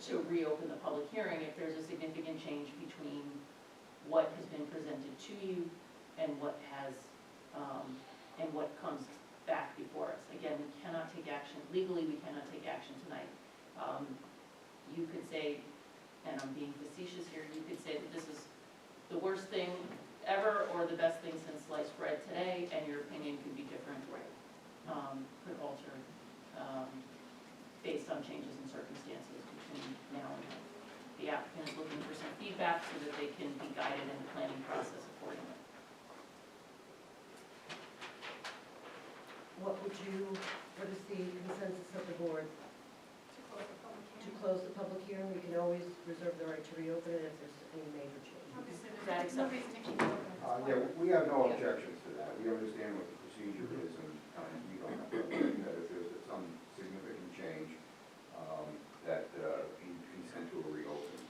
to reopen the public hearing if there's a significant change between what has been presented to you and what has, and what comes back before us. Again, we cannot take action, legally we cannot take action tonight. You could say, and I'm being facetious here, you could say that this is the worst thing ever or the best thing since sliced bread today, and your opinion could be different, could alter based on changes in circumstances between now and then. The applicant is looking for some feedback so that they can be guided in the planning process accordingly. What is the consensus of the board? To close the public hearing, we can always reserve the right to reopen it if there's any major changes. Is that No reason to keep it open. Yeah, we have no objections to that. We understand what the procedure is, and we don't have to believe that if there's some significant change, that you consent to a reopening.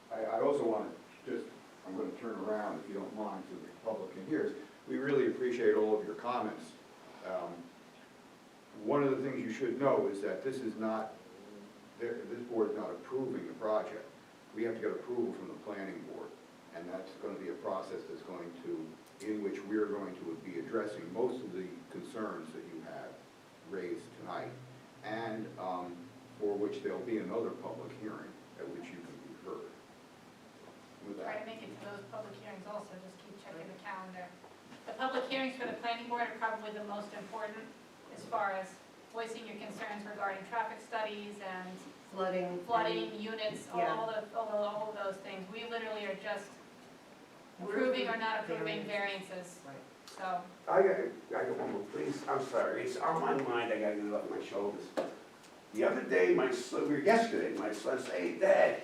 I also want to just, I'm going to turn around, if you don't mind, so the public can hear us. We really appreciate all of your comments. One of the things you should know is that this is not, this board is not approving the project. We have to get approval from the planning board, and that's going to be a process that's going to, in which we're going to be addressing most of the concerns that you have raised tonight, and for which there'll be another public hearing at which you can be heard. With Try that, to make it to those public hearings also, just keep checking the calendar. The public hearings for the planning board are probably the most important as far as voicing your concerns regarding traffic studies and flooding units, Yeah. all of those things. We literally are just approving or not approving variances, Right. so. I got one more, please. I'm sorry. It's on my mind. I gotta get it off my shoulders. The other day, yesterday, my son said, "Hey, Dad,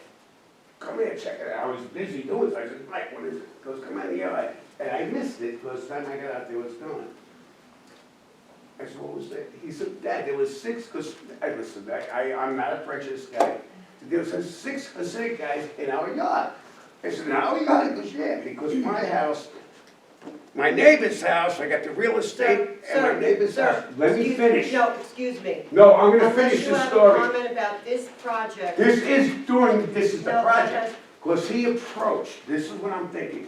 come here, check it out." I was busy doing so. I said, "Mike, what is it?" He goes, "Come out in the yard." And I missed it because the time I got out there, it was gone. I said, "What was that?" He said, "Dad, there was six," because, listen, I'm not a prejudiced guy. There was 6 Hasidic guys in our yard. I said, "In our yard?" He goes, "Yeah, because my house, my neighbor's house, I got the real estate, and my neighbor's house." Let me finish. No, excuse me. No, I'm gonna finish the Unless you story. have a comment about this project. This is the No, project. Because he approached, this is what I'm thinking.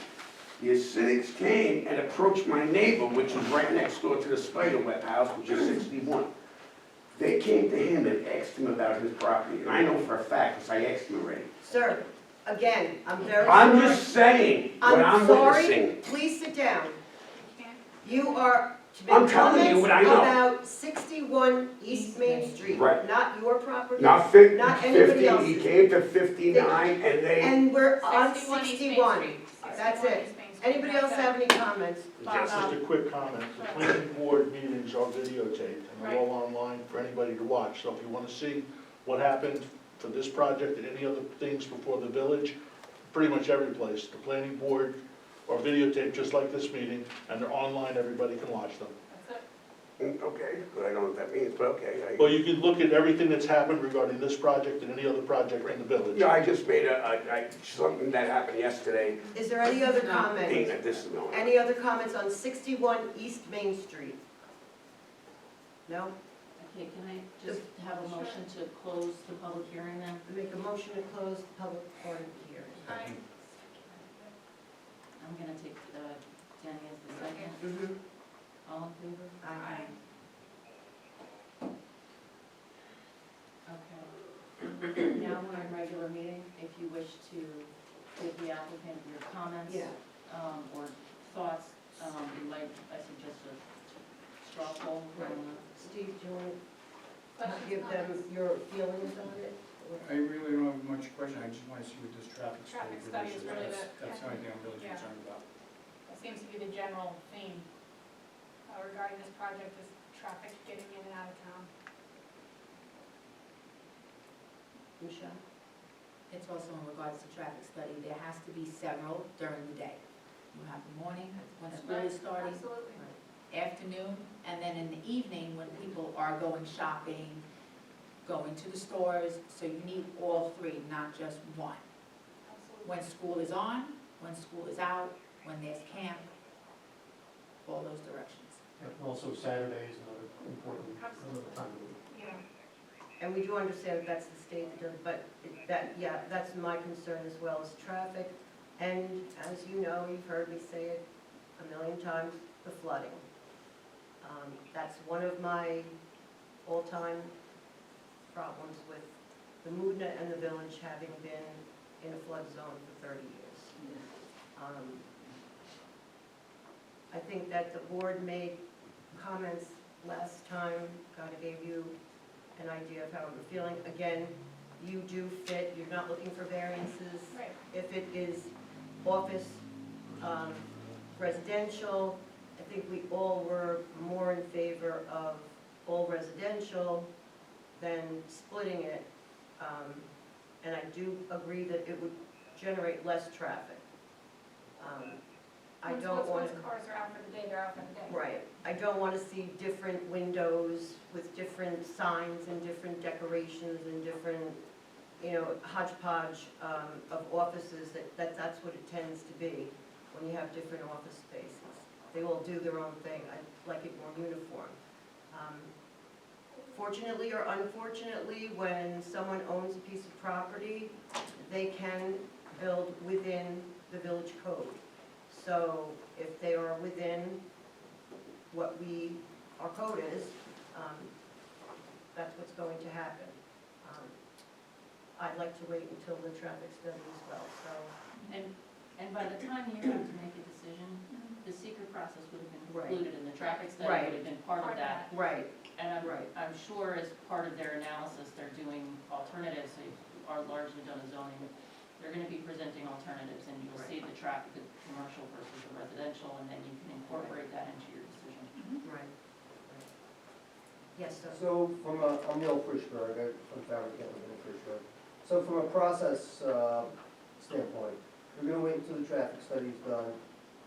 The Hasidics came and approached my neighbor, which was right next door to the Spiderweb house, which is 61. They came to him and asked him about his property, and I know for a fact, because I asked him already. Sir, again, I'm very sorry. I'm just saying what I'm sorry, witnessing. please sit down. can't- You are to make I'm telling you comments what I know. about 61 East Main Street, Right. not your property. Not Not 50, anybody he else's. came to 59, and they, And we're on 61 East Main 61. Street. That's 61 it. East Main Street. Anybody else have any comments? Bob, Just a quick comment, the planning board meetings are videotaped, and they're all online for anybody to watch, so if you wanna see what happened for this project and any other things before the village, pretty much every place, the planning board are videotaped just like this meeting, and they're online, everybody can watch them. That's it. okay, but I don't know what that means, but okay. Well, you can look at everything that's happened regarding this project and any other project in the village. Yeah, I just made something that happened yesterday, Is there any other being comments? that this is going on. Any other comments on 61 East Main Street? No? Okay, can I just have a motion to close the public hearing then? Make a motion to close the public part of the hearing. Aye. I'm gonna take Jenny as the second. Mm-hmm. All in favor? Aye. Okay. Now we're in regular meeting. If you wish to give the applicant your comments Yeah. or thoughts, you might, I suggest a straw poll from Steve, do you want to Questions, give them comments? your feelings on it? I really don't have much question, I just want to see what this traffic Traffic study study is really really is. the- That's the only thing I'm really Yeah. concerned about. That seems to be the general theme regarding this project is traffic getting in and out of town. Michelle? It's also in regards to traffic study, there has to be several during the day. You have the morning, when school is starting, Absolutely. afternoon, and then in the evening, when people are going shopping, going to the stores, so you need all three, not just one. Absolutely. When school is on, when school is out, when there's camp, all those directions. And also Saturdays, another important time of the week. Yeah. And we do understand that that's the state that does, but it that's my concern as well as traffic. And as you know, you've heard me say it a million times, the flooding. That's one of my all-time problems with the Moodna and the village having been in a flood zone for 30 years. I think that the board made comments last time, kind of gave you an idea of how we're feeling. Again, you do fit, you're not looking for variances. Right. If it is office, residential, I think we all were more in favor of all residential than splitting it. And I do agree that it would generate less traffic. I don't want to. Once cars are out for the day, they're out for the day. Right, I don't want to see different windows with different signs and different decorations and different, hodgepodge of offices, that's what it tends to be when you have different office spaces. They all do their own thing, I like it more uniform. Fortunately or unfortunately, when someone owns a piece of property, they can build within the village code. So if they are within what our code is, that's what's going to happen. I'd like to wait until the traffic study as well, so. And by the time you have to make a decision, the secret process would have been Right. included in the traffic study, Right. would have been part of that. Right, And Right. I'm sure as part of their analysis, they're doing alternatives, they are largely done as zoning. They're gonna be presenting alternatives, and you'll see the traffic, the commercial versus the residential, and then you can incorporate that into your decision. right. Yes, sir. So I'm Neil Frischberg, I'm from Farragut, I live in Frischberg. So from a process standpoint, we're gonna wait until the traffic study's done.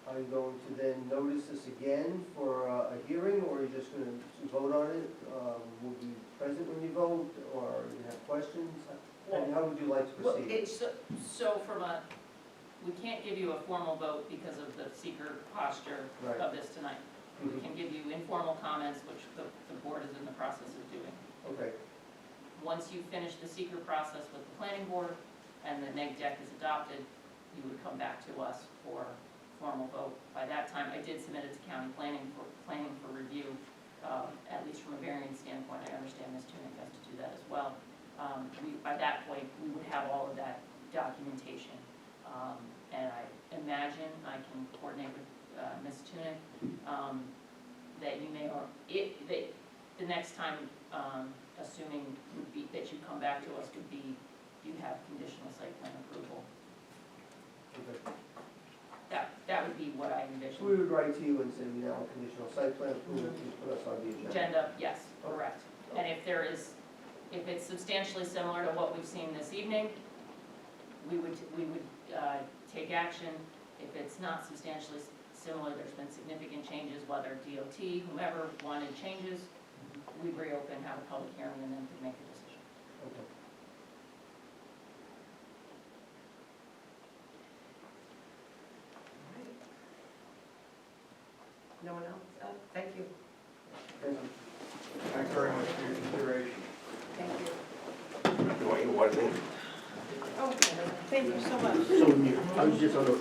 Are you going to then notice this again for a hearing, or are you just gonna vote on it? Will you be present when you vote, or you have questions? And how would you like to Well, proceed? So we can't give you a formal vote because of the seeker posture Right. of this tonight. We Mhm. can give you informal comments, which the board is in the process of doing. Okay, Once you finish the seeker process with the planning board and the neg deck is adopted, you would come back to us for formal vote. By that time, I did submit it to county planning for review, at least from a variance standpoint. I understand Ms. Tunick has to do that as well. By that point, we would have all of that documentation. And I imagine I can coordinate with Ms. Tunick, that you may, or the next time, assuming would be, that you come back to us, would be, you have conditional site plan approval. okay. That would be what I So we envision. would write to you and say, we now have conditional site plan approval, please put us on the agenda. Agenda, yes, correct. And if it's substantially similar to what we've seen this evening, we would take action. If it's not substantially similar, there's been significant changes, whether DOT, whomever wanted changes, we'd reopen, have a public hearing, and then could make a decision. Okay. No one else? Thank you. Thank you. Thanks very much for your consideration. Thank you. Do I, what, Oh, thank you so much. So, I was just on the